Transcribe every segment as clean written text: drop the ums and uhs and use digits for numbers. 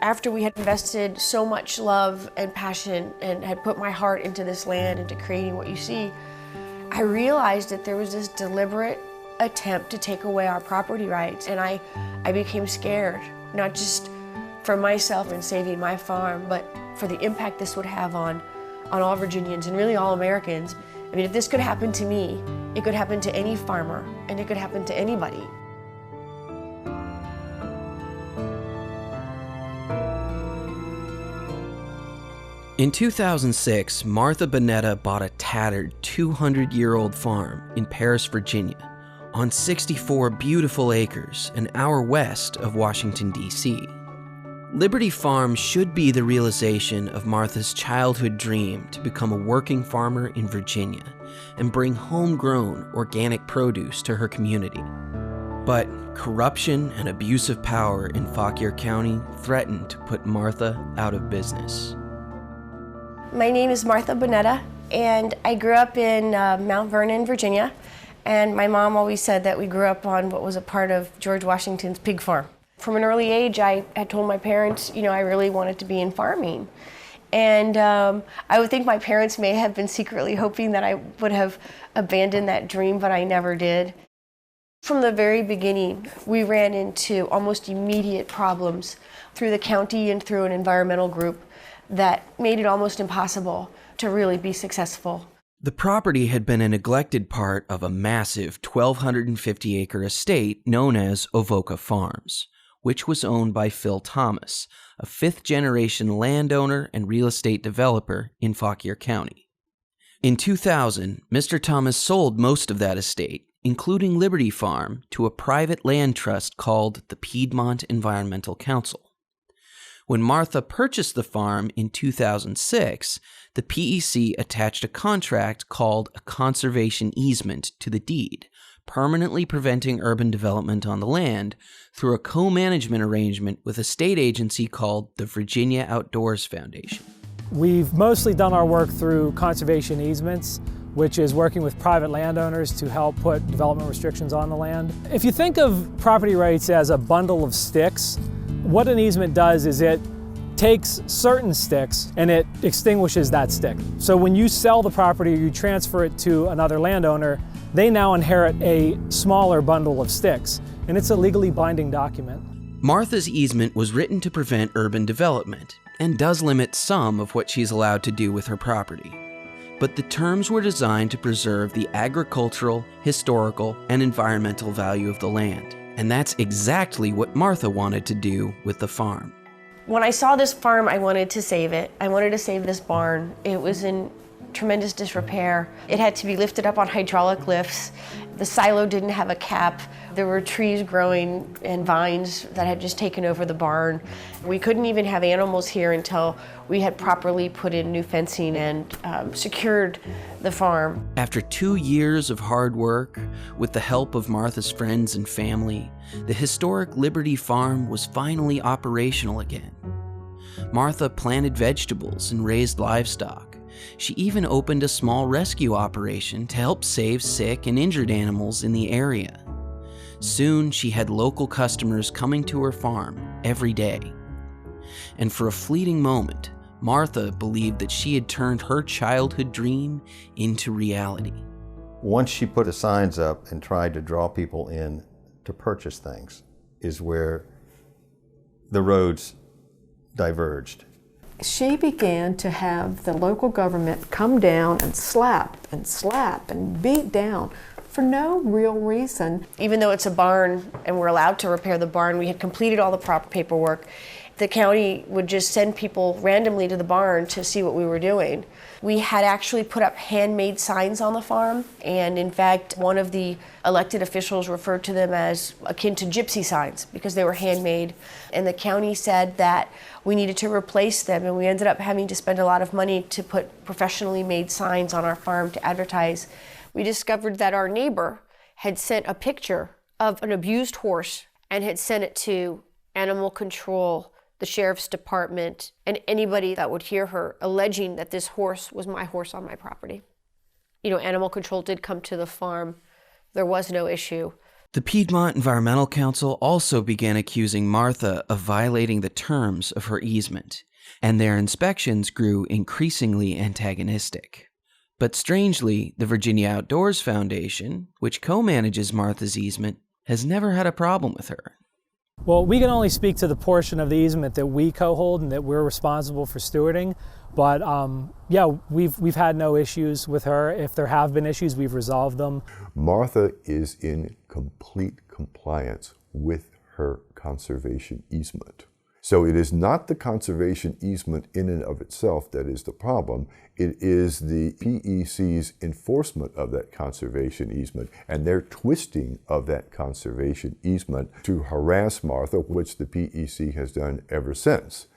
After we had invested so much love and passion and had put my heart into this land, into creating what you see, I realized that there was this deliberate attempt to take away our property rights. And I became scared, not just for myself and saving my farm, but for the impact this would have on all Virginians and really all Americans. I mean, if this could happen to me, it could happen to any farmer, and it could happen to anybody. In 2006, Martha Boneta bought a tattered 200-year-old farm in Paris, Virginia, on 64 beautiful acres, an hour west of Washington, D.C. Liberty Farm should be the realization of Martha's childhood dream to become a working farmer in Virginia and bring homegrown organic produce to her community. But corruption and abuse of power in Fauquier County threatened to put Martha out of business. My name is Martha Boneta, and I grew up in Mount Vernon, Virginia, and my mom always said that we grew up on what was a part of George Washington's pig farm. From an early age, I had told my parents, I really wanted to be in farming. And I would think my parents may have been secretly hoping that I would have abandoned that dream, but I never did. From the very beginning, we ran into almost immediate problems through the county and through an environmental group that made it almost impossible to really be successful. The property had been a neglected part of a massive 1,250-acre estate known as Avoca Farms, which was owned by Phil Thomas, a fifth-generation landowner and real estate developer in Fauquier County. In 2000, Mr. Thomas sold most of that estate, including Liberty Farm, to a private land trust called the Piedmont Environmental Council. When Martha purchased the farm in 2006, the PEC attached a contract called a conservation easement to the deed, permanently preventing urban development on the land through a co-management arrangement with a state agency called the Virginia Outdoors Foundation. We've mostly done our work through conservation easements, which is working with private landowners to help put development restrictions on the land. If you think of property rights as a bundle of sticks, what an easement does is it takes certain sticks and it extinguishes that stick. So when you sell the property or you transfer it to another landowner, they now inherit a smaller bundle of sticks, and it's a legally binding document. Martha's easement was written to prevent urban development and does limit some of what she's allowed to do with her property. But the terms were designed to preserve the agricultural, historical, and environmental value of the land. And that's exactly what Martha wanted to do with the farm. When I saw this farm, I wanted to save it. I wanted to save this barn. It was in tremendous disrepair. It had to be lifted up on hydraulic lifts. The silo didn't have a cap. There were trees growing and vines that had just taken over the barn. We couldn't even have animals here until we had properly put in new fencing and secured the farm. After 2 years of hard work, with the help of Martha's friends and family, the historic Liberty Farm was finally operational again. Martha planted vegetables and raised livestock. She even opened a small rescue operation to help save sick and injured animals in the area. Soon, she had local customers coming to her farm every day. And for a fleeting moment, Martha believed that she had turned her childhood dream into reality. Once she put the signs up and tried to draw people in to purchase things, is where the roads diverged. She began to have the local government come down and slap and beat down for no real reason. Even though it's a barn and we're allowed to repair the barn, we had completed all the proper paperwork. The county would just send people randomly to the barn to see what we were doing. We had actually put up handmade signs on the farm, and in fact, one of the elected officials referred to them as akin to gypsy signs because they were handmade. And the county said that we needed to replace them, and we ended up having to spend a lot of money to put professionally made signs on our farm to advertise. We discovered that our neighbor had sent a picture of an abused horse and had sent it to animal control, the sheriff's department, and anybody that would hear her, alleging that this horse was my horse on my property. Animal control did come to the farm. There was no issue. The Piedmont Environmental Council also began accusing Martha of violating the terms of her easement, and their inspections grew increasingly antagonistic. But strangely, the Virginia Outdoors Foundation, which co-manages Martha's easement, has never had a problem with her. Well, we can only speak to the portion of the easement that we co-hold and that we're responsible for stewarding. But yeah, we've had no issues with her. If there have been issues, we've resolved them. Martha is in complete compliance with her conservation easement. So it is not the conservation easement in and of itself that is the problem. It is the PEC's enforcement of that conservation easement and their twisting of that conservation easement to harass Martha, which the PEC has done ever since.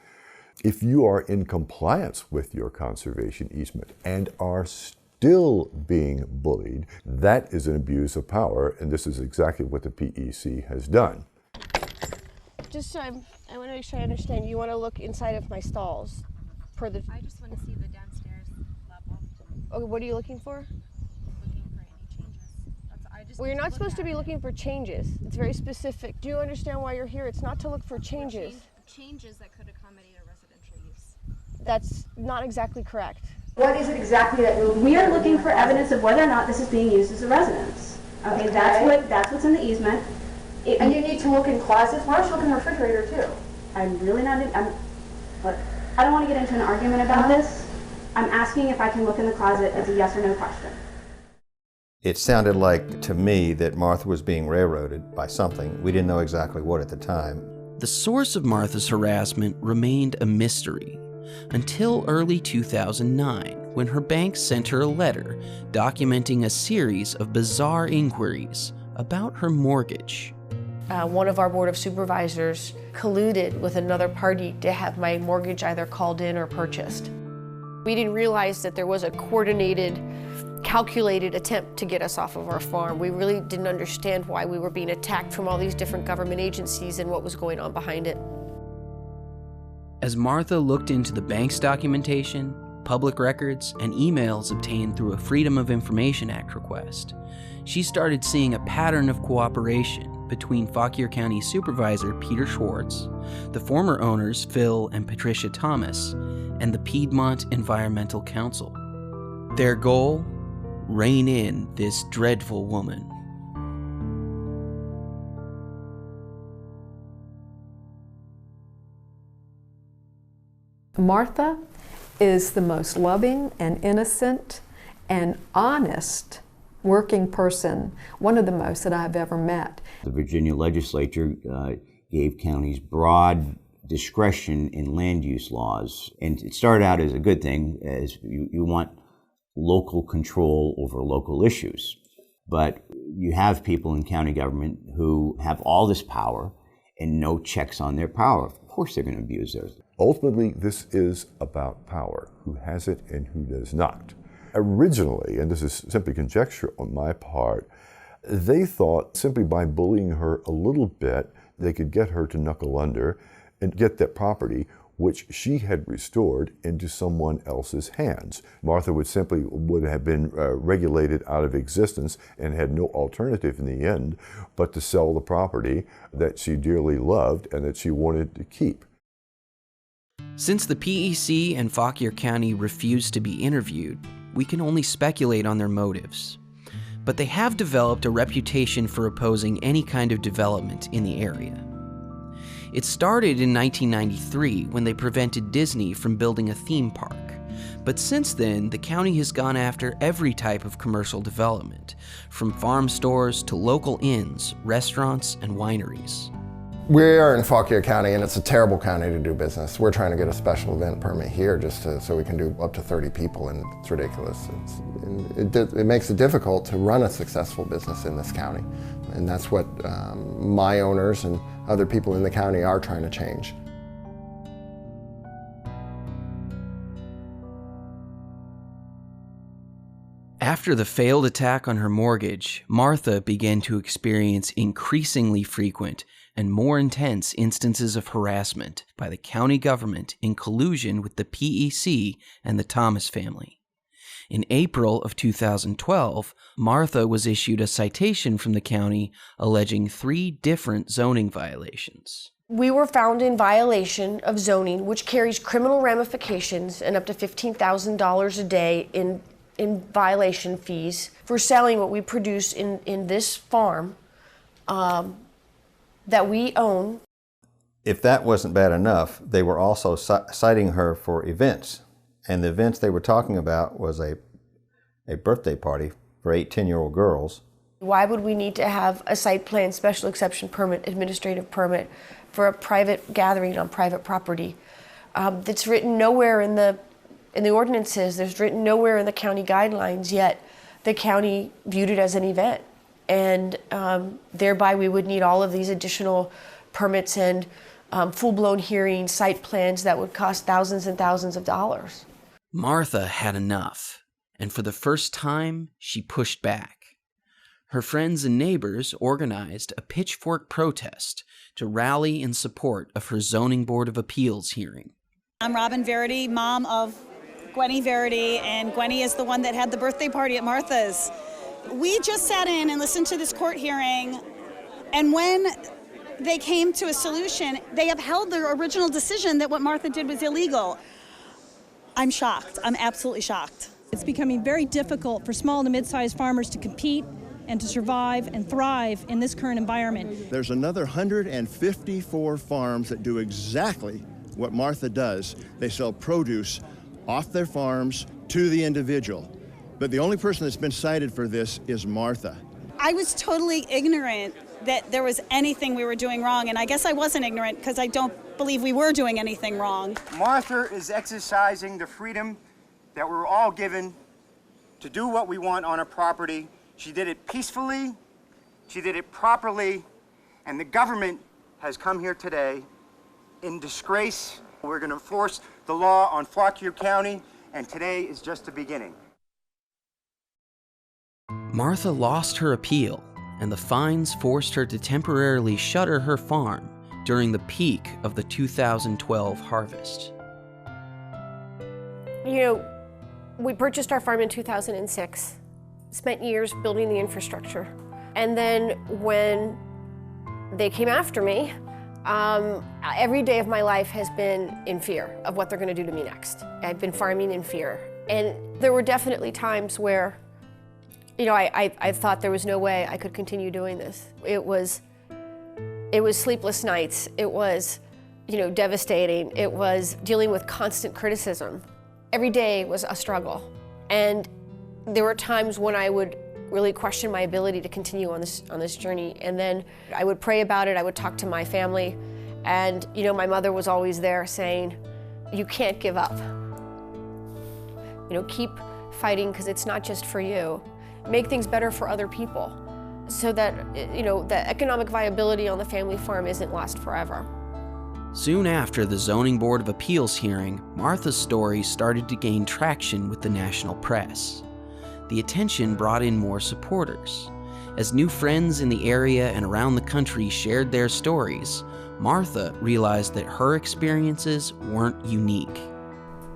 If you are in compliance with your conservation easement and are still being bullied, that is an abuse of power, and this is exactly what the PEC has done. Just so I want to make sure I understand, you want to look inside of my stalls per the... I just want to see the downstairs level. Okay, what are you looking for? Looking for any changes. Well, you're not supposed to be looking for changes. It's very specific. Do you understand why you're here? It's not to look for changes. Changes that could accommodate a residential use. That's not exactly correct. What is it exactly that we are looking for evidence of whether or not this is being used as a residence. Okay, that's what's in the easement. And you need to look in closets. Why don't you look in the refrigerator too? I'm really not, look, I don't want to get into an argument about this. I'm asking if I can look in the closet. It's a yes or no question. It sounded like to me that Martha was being railroaded by something. We didn't know exactly what at the time. The source of Martha's harassment remained a mystery until early 2009, when her bank sent her a letter documenting a series of bizarre inquiries about her mortgage. One of our Board of Supervisors colluded with another party to have my mortgage either called in or purchased. We didn't realize that there was a coordinated, calculated attempt to get us off of our farm. We really didn't understand why we were being attacked from all these different government agencies and what was going on behind it. As Martha looked into the bank's documentation, public records, and emails obtained through a Freedom of Information Act request, she started seeing a pattern of cooperation between Fauquier County Supervisor Peter Schwartz, the former owners Phil and Patricia Thomas, and the Piedmont Environmental Council. Their goal? Rein in this dreadful woman. Martha is the most loving and innocent and honest working person, one of the most that I've ever met. The Virginia legislature gave counties broad discretion in land use laws, and it started out as a good thing, as you want local control over local issues. But you have people in county government who have all this power and no checks on their power. Of course they're going to abuse theirs. Ultimately, this is about power, who has it and who does not. Originally, and this is simply conjecture on my part, they thought simply by bullying her a little bit, they could get her to knuckle under and get that property, which she had restored, into someone else's hands. Martha would have been regulated out of existence and had no alternative in the end but to sell the property that she dearly loved and that she wanted to keep. Since the PEC and Fauquier County refused to be interviewed, we can only speculate on their motives. But they have developed a reputation for opposing any kind of development in the area. It started in 1993 when they prevented Disney from building a theme park. But since then, the county has gone after every type of commercial development, from farm stores to local inns, restaurants, and wineries. We are in Fauquier County, and it's a terrible county to do business. We're trying to get a special event permit here just so we can do up to 30 people, and it's ridiculous. It makes it difficult to run a successful business in this county, and that's what my owners and other people in the county are trying to change. After the failed attack on her mortgage, Martha began to experience increasingly frequent and more intense instances of harassment by the county government in collusion with the PEC and the Thomas family. In April of 2012, Martha was issued a citation from the county alleging 3 different zoning violations. We were found in violation of zoning, which carries criminal ramifications and up to $15,000 a day in violation fees for selling what we produce in this farm that we own. If that wasn't bad enough, they were also citing her for events. And the events they were talking about was a birthday party for 8 10-year-old girls. Why would we need to have a site plan, special exception permit, administrative permit for a private gathering on private property? That's written nowhere in the ordinances. There's written nowhere in the county guidelines, yet the county viewed it as an event. And thereby we would need all of these additional permits and full-blown hearings, site plans that would cost thousands and thousands of dollars. Martha had enough, and for the first time, she pushed back. Her friends and neighbors organized a pitchfork protest to rally in support of her Zoning Board of Appeals hearing. I'm Robin Verity, mom of Guinea Verity, and Guinea is the one that had the birthday party at Martha's. We just sat in and listened to this court hearing, and when they came to a solution, they upheld their original decision that what Martha did was illegal. I'm shocked. I'm absolutely shocked. It's becoming very difficult for small to mid-sized farmers to compete and to survive and thrive in this current environment. There's another 154 farms that do exactly what Martha does. They sell produce off their farms to the individual. But the only person that's been cited for this is Martha. I was totally ignorant that there was anything we were doing wrong, and I guess I wasn't ignorant because I don't believe we were doing anything wrong. Martha is exercising the freedom that we're all given to do what we want on a property. She did it peacefully, she did it properly, and the government has come here today in disgrace. We're going to enforce the law on Fauquier County, and today is just the beginning. Martha lost her appeal, and the fines forced her to temporarily shutter her farm during the peak of the 2012 harvest. You know, we purchased our farm in 2006, spent years building the infrastructure. And then when they came after me, every day of my life has been in fear of what they're going to do to me next. I've been farming in fear. And there were definitely times where, you know, I thought there was no way I could continue doing this. It was sleepless nights. It was, you know, devastating. It was dealing with constant criticism. Every day was a struggle. And there were times when I would really question my ability to continue on this journey. And then I would pray about it. I would talk to my family. And, you know, my mother was always there saying, you can't give up. You know, keep fighting because it's not just for you. Make things better for other people so that, you know, the economic viability on the family farm isn't lost forever. Soon after the Zoning Board of Appeals hearing, Martha's story started to gain traction with the national press. The attention brought in more supporters. As new friends in the area and around the country shared their stories, Martha realized that her experiences weren't unique.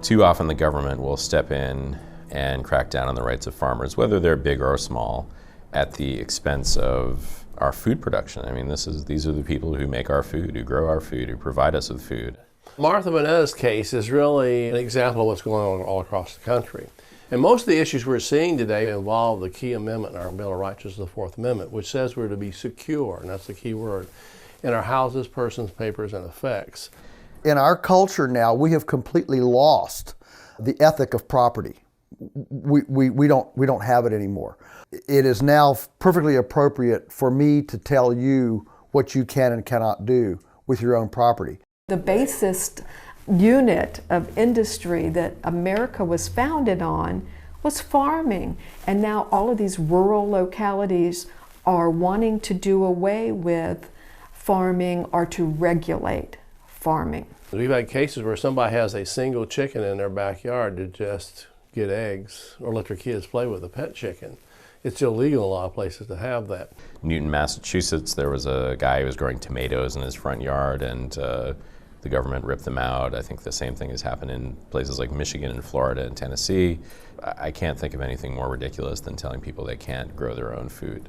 Too often the government will step in and crack down on the rights of farmers, whether they're big or small, at the expense of our food production. I mean, these are the people who make our food, who grow our food, who provide us with food. Martha Boneta's case is really an example of what's going on all across the country. And most of the issues we're seeing today involve the key amendment in our Bill of Rights, which is the Fourth Amendment, which says we're to be secure, and that's the key word, in our houses, persons, papers, and effects. In our culture now, we have completely lost the ethic of property. We don't have it anymore. It is now perfectly appropriate for me to tell you what you can and cannot do with your own property. The basest unit of industry that America was founded on was farming. And now all of these rural localities are wanting to do away with farming or to regulate farming. We've had cases where somebody has a single chicken in their backyard to just get eggs or let their kids play with a pet chicken. It's illegal in a lot of places to have that. Newton, Massachusetts, there was a guy who was growing tomatoes in his front yard, and the the government ripped them out. I think the same thing has happened in places like Michigan and Florida and Tennessee. I can't think of anything more ridiculous than telling people they can't grow their own food.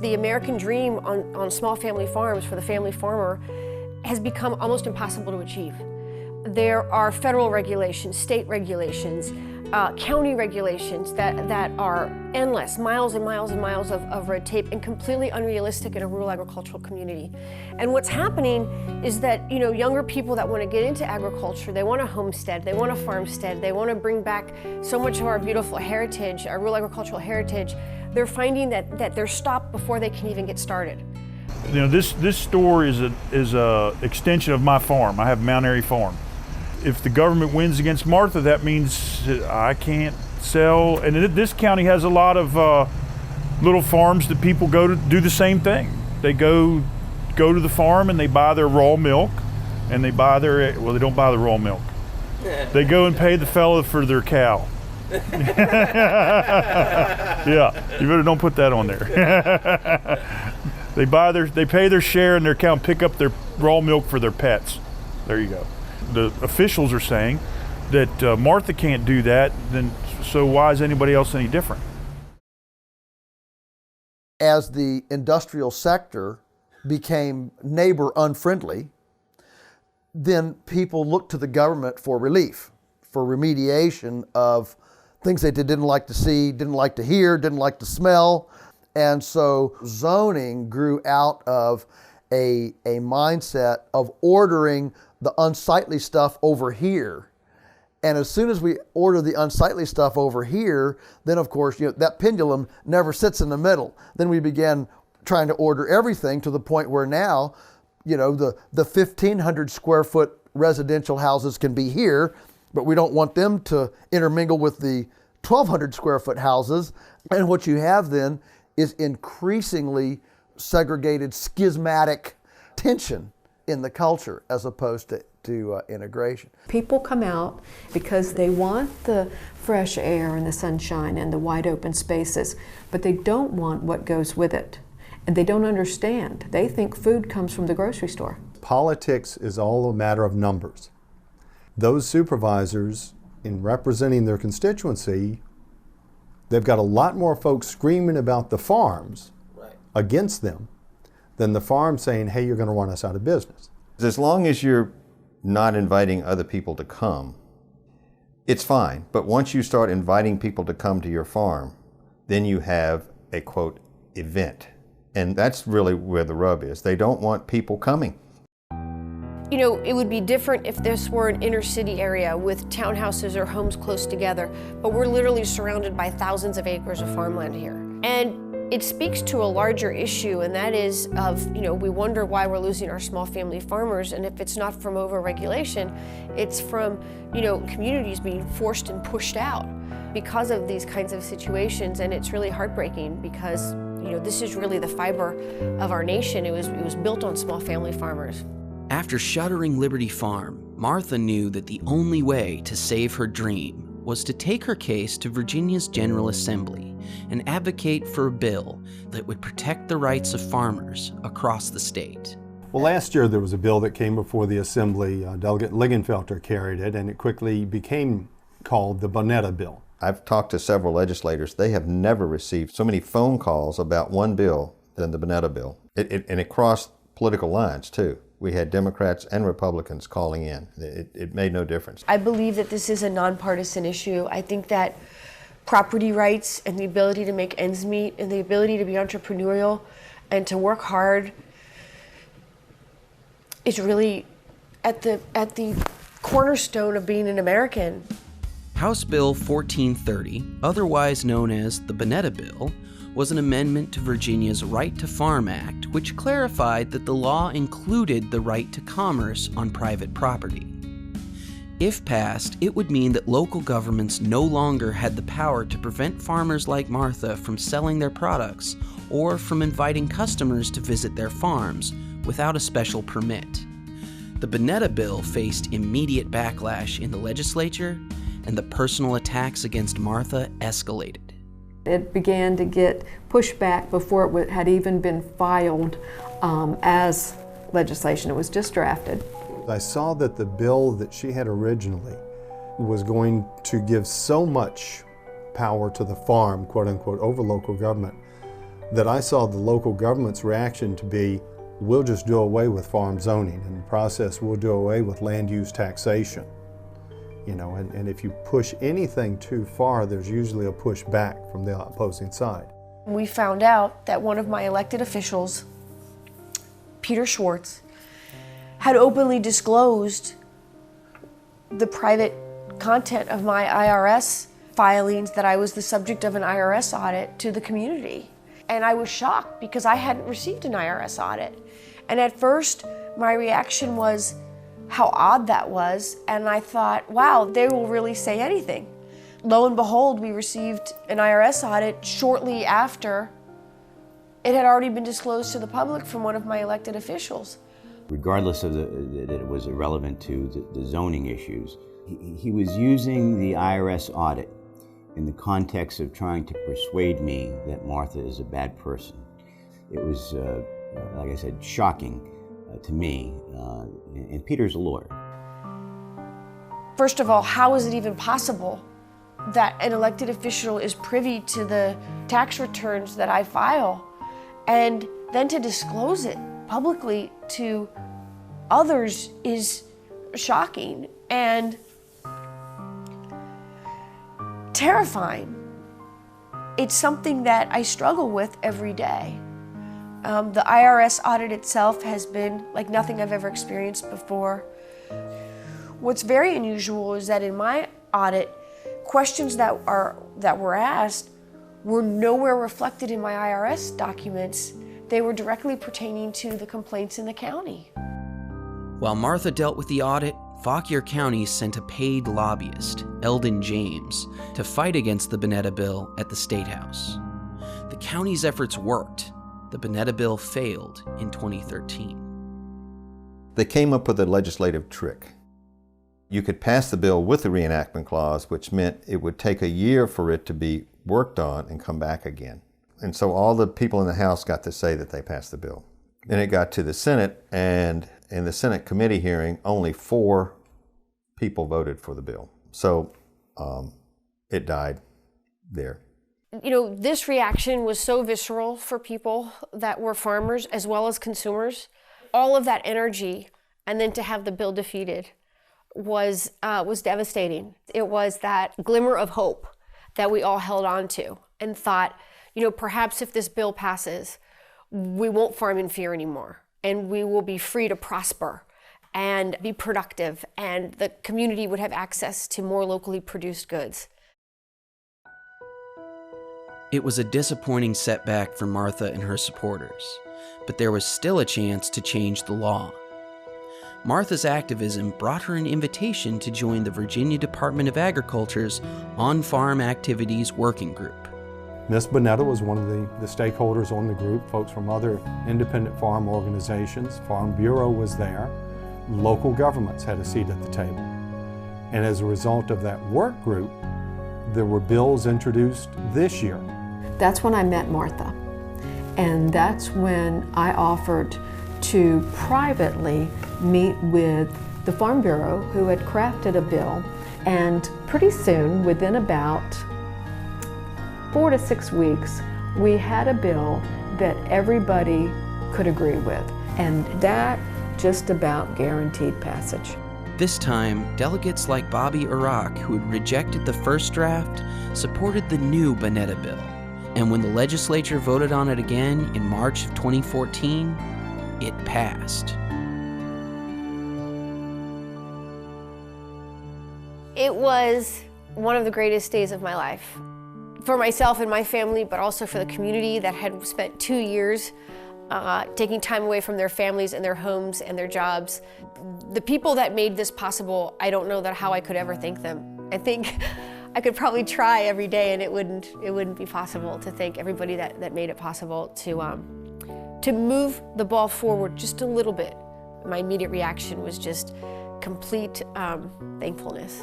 The American dream on small family farms for the family farmer has become almost impossible to achieve. There are federal regulations, state regulations, county regulations that are endless, miles and miles and miles of red tape, and completely unrealistic in a rural agricultural community. And what's happening is that, you know, younger people that want to get into agriculture, they want to homestead, they want to farmstead, they want to bring back so much of our beautiful heritage, our rural agricultural heritage. They're finding that they're stopped before they can even get started. You know, this store is a extension of my farm. I have Mount Airy Farm. If the government wins against Martha, that means I can't sell. And this county has a lot of little farms that people go to do the same thing. They go to the farm and they buy their raw milk, and they buy they don't buy the raw milk. They go and pay the fella for their cow. Yeah, you better don't put that on there. They pay their share in their cow and pick up their raw milk for their pets. There you go. The officials are saying that Martha can't do that, then so why is anybody else any different? As the industrial sector became neighbor unfriendly, then people looked to the government for relief, for remediation of things they didn't like to see, didn't like to hear, didn't like to smell. And so zoning grew out of a mindset of ordering the unsightly stuff over here. And as soon as we order the unsightly stuff over here, then of course, you know, that pendulum never sits in the middle. Then we began trying to order everything to the point where now, you know, the 1,500 square foot residential houses can be here, but we don't want them to intermingle with the 1,200 square foot houses. And what you have then is increasingly segregated, schismatic tension in the culture as opposed to integration. People come out because they want the fresh air and the sunshine and the wide open spaces, but they don't want what goes with it. And they don't understand. They think food comes from the grocery store. Politics is all a matter of numbers. Those supervisors, in representing their constituency, they've got a lot more folks screaming about the farms against them than the farm saying, hey, you're going to run us out of business. As long as you're not inviting other people to come, it's fine. But once you start inviting people to come to your farm, then you have a, quote, event. And that's really where the rub is. They don't want people coming. You know, it would be different if this were an inner city area with townhouses or homes close together, but we're literally surrounded by thousands of acres of farmland here. And it speaks to a larger issue, and that is of, you know, we wonder why we're losing our small family farmers, and if it's not from over-regulation, it's from, you know, communities being forced and pushed out because of these kinds of situations. And it's really heartbreaking because, you know, this is really the fiber of our nation. It was built on small family farmers. After shuttering Liberty Farm, Martha knew that the only way to save her dream was to take her case to Virginia's General Assembly and advocate for a bill that would protect the rights of farmers across the state. Well, last year there was a bill that came before the Assembly. Delegate Lingenfelter carried it, and it quickly became called the Boneta bill. I've talked to several legislators. They have never received so many phone calls about one bill than the Boneta bill. And it crossed political lines, too. We had Democrats and Republicans calling in. It made no difference. I believe that this is a nonpartisan issue. I think that property rights and the ability to make ends meet and the ability to be entrepreneurial and to work hard is really at the cornerstone of being an American. House Bill 1430, otherwise known as the Boneta Bill, was an amendment to Virginia's Right to Farm Act, which clarified that the law included the right to commerce on private property. If passed, it would mean that local governments no longer had the power to prevent farmers like Martha from selling their products or from inviting customers to visit their farms without a special permit. The Boneta Bill faced immediate backlash in the legislature, and the personal attacks against Martha escalated. It began to get pushed back before it had even been filed as legislation. It was just drafted. I saw that the bill that she had originally was going to give so much power to the farm, quote unquote, over local government, that I saw the local government's reaction to be, we'll just do away with farm zoning. In the process, we'll do away with land use taxation. You know, and if you push anything too far, there's usually a push back from the opposing side. We found out that one of my elected officials, Peter Schwartz, had openly disclosed the private content of my IRS filings, that I was the subject of an IRS audit, to the community. And I was shocked because I hadn't received an IRS audit. And at first, my reaction was how odd that was. And I thought, wow, they will really say anything. Lo and behold, we received an IRS audit shortly after it had already been disclosed to the public from one of my elected officials. Regardless of that it was irrelevant to the zoning issues, he was using the IRS audit in the context of trying to persuade me that Martha is a bad person. It was, like I said, shocking to me, and Peter's a lawyer. First of all, how is it even possible that an elected official is privy to the tax returns that I file, and then to disclose it publicly to others is shocking and terrifying. It's something that I struggle with every day. The IRS audit itself has been like nothing I've ever experienced before. What's very unusual is that in my audit, questions that were asked were nowhere reflected in my IRS documents. They were directly pertaining to the complaints in the county. While Martha dealt with the audit, Fauquier County sent a paid lobbyist, Eldon James, to fight against the Boneta bill at the State House. The county's efforts worked. The Boneta bill failed in 2013. They came up with a legislative trick. You could pass the bill with the reenactment clause, which meant it would take a year for it to be worked on and come back again. And so all the people in the House got to say that they passed the bill. Then it got to the Senate, and in the Senate committee hearing, only 4 people voted for the bill. So it died there. You know, this reaction was so visceral for people that were farmers as well as consumers. All of that energy, and then to have the bill defeated, was devastating. It was that glimmer of hope that we all held on to and thought, you know, perhaps if this bill passes, we won't farm in fear anymore, and we will be free to prosper and be productive, and the community would have access to more locally produced goods. It was a disappointing setback for Martha and her supporters, but there was still a chance to change the law. Martha's activism brought her an invitation to join the Virginia Department of Agriculture's On-Farm Activities Working Group. Ms. Boneta was one of the stakeholders on the group, folks from other independent farm organizations. Farm Bureau was there. Local governments had a seat at the table. And as a result of that work group, there were bills introduced this year. That's when I met Martha. And that's when I offered to privately meet with the Farm Bureau, who had crafted a bill. And pretty soon, within about 4 to 6 weeks, we had a bill that everybody could agree with. And that just about guaranteed passage. This time, delegates like Bobby Iraq, who had rejected the first draft, supported the new Boneta bill. And when the legislature voted on it again in March of 2014, it passed. It was one of the greatest days of my life. For myself and my family, but also for the community that had spent 2 years taking time away from their families and their homes and their jobs. The people that made this possible, I don't know how I could ever thank them. I think I could probably try every day, and it wouldn't be possible to thank everybody that made it possible to move the ball forward just a little bit. My immediate reaction was just complete thankfulness,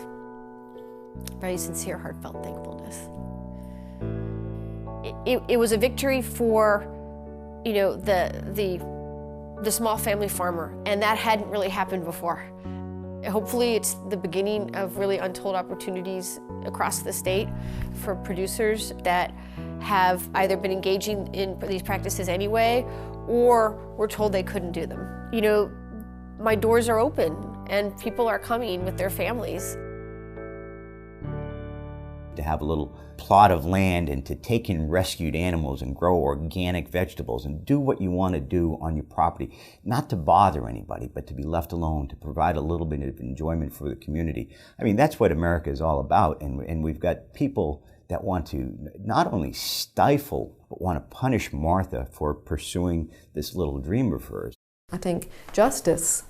very sincere, heartfelt thankfulness. It was a victory for, you know, the the small family farmer, and that hadn't really happened before. Hopefully it's the beginning of really untold opportunities across the state for producers that have either been engaging in these practices anyway, or were told they couldn't do them. You know, my doors are open and people are coming with their families. To have a little plot of land and to take in rescued animals and grow organic vegetables and do what you want to do on your property, not to bother anybody, but to be left alone, to provide a little bit of enjoyment for the community. I mean, that's what America is all about, and we've got people that want to not only stifle, but want to punish Martha for pursuing this little dream of hers. I think justice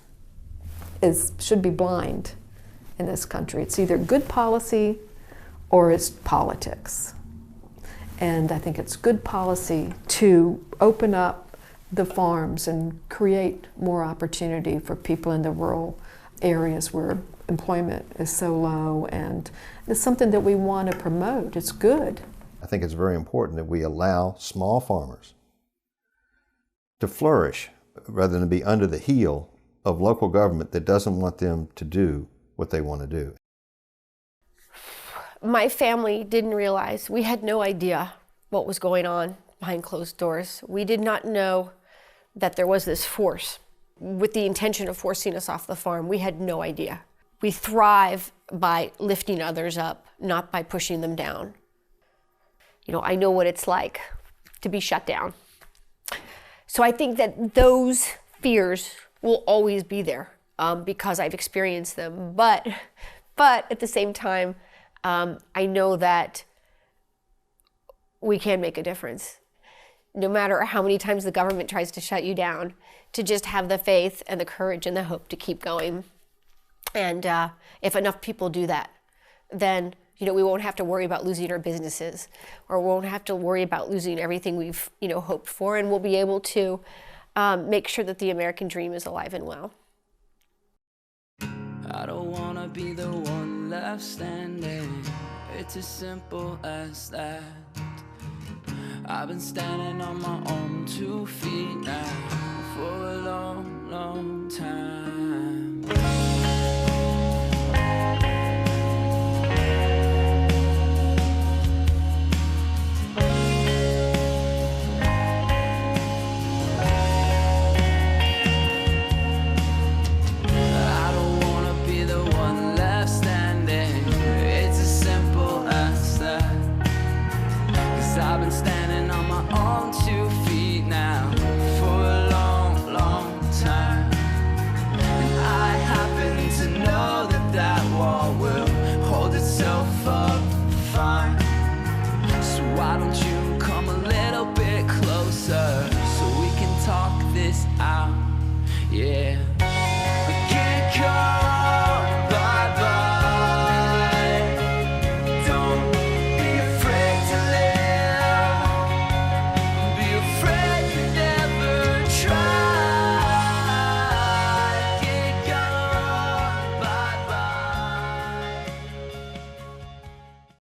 should be blind in this country. It's either good policy or it's politics. And I think it's good policy to open up the farms and create more opportunity for people in the rural areas where employment is so low, and it's something that we want to promote. It's good. I think it's very important that we allow small farmers to flourish rather than be under the heel of local government that doesn't want them to do what they want to do. My family didn't realize, we had no idea what was going on behind closed doors. We did not know that there was this force with the intention of forcing us off the farm. We had no idea. We thrive by lifting others up, not by pushing them down. You know, I know what it's like to be shut down. So I think that those fears will always be there because I've experienced them. But at the same time, I know that we can make a difference. No matter how many times the government tries to shut you down, to just have the faith and the courage and the hope to keep going. And if enough people do that, then we won't have to worry about losing our businesses, or won't have to worry about losing everything we've hoped for, and we'll be able to make sure that the American dream is alive and well. I don't wanna be the one left standing. It's as simple as that. I've been standing on my own 2 feet now for a long, long time.